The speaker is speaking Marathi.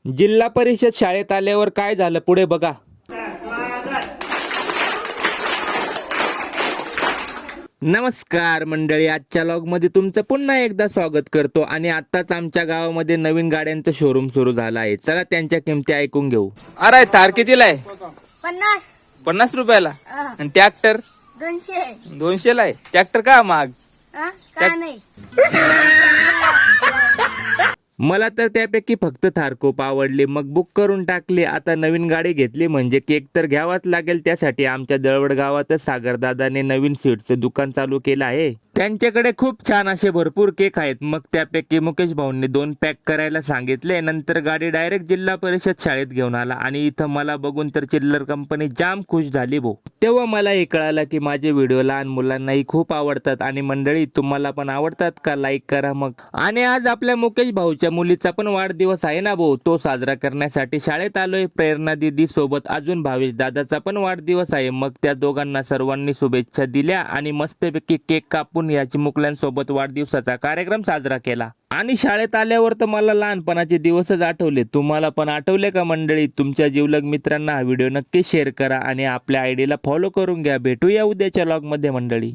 जिल्हा परिषद शाळेत आल्यावर काय झालं पुढे बघा. नमस्कार मंडळी, आजच्या लॉगमध्ये तुमचं पुन्हा एकदा स्वागत करतो. आणि आत्ताच आमच्या गावामध्ये नवीन गाड्यांचं शोरूम सुरू झालं आहे. चला त्यांच्या किमती ऐकून घेऊ. अरे थार कितीला आहे? 50 रुपयाला. आणि ट्रॅक्टर 200 ला आहे. ट्रॅक्टर का महाग? मला तर त्यापैकी फक्त थार खूप आवडली, मग बुक करून टाकली. आता नवीन गाडी घेतली म्हणजे केक तर घ्यावाच लागेल. त्यासाठी आमच्या दळवड गावातच सागरदादाने नवीन स्वीटचं दुकान चालू केलं आहे. त्यांच्याकडे खूप छान असे भरपूर केक आहेत. मग त्यापैकी मुकेश भाऊंनी 2 पॅक करायला सांगितले. नंतर गाडी डायरेक्ट जिल्हा परिषद शाळेत घेऊन आला. आणि इथं मला बघून तर चिल्लर कंपनी जाम खुश झाली भाऊ. तेव्हा मला हे कळालं की माझे व्हिडिओ लहान मुलांनाही खूप आवडतात. आणि मंडळी, तुम्हाला पण आवडतात का? लाईक करा मग. आणि आज आपल्या मुकेश भाऊच्या मुलीचा पण वाढदिवस आहे ना भाऊ. तो साजरा करण्यासाठी शाळेत आलोय. प्रेरणा दीदी सोबत अजून भावेश दादाचा पण वाढदिवस आहे. मग त्या दोघांना सर्वांनी शुभेच्छा दिल्या आणि मस्तपैकी केक कापून या चिमुकल्यांसोबत वाढदिवसाचा कार्यक्रम साजरा केला. आणि शाळेत आल्यावर तर मला लहानपणाचे दिवसच आठवले. तुम्हाला पण आठवले का मंडळी? तुमच्या जिवलग मित्रांना हा व्हिडिओ नक्की शेअर करा आणि आपल्या आयडीला फॉलो करून घ्या. भेटूया उद्याच्या लॉग मध्ये मंडळी.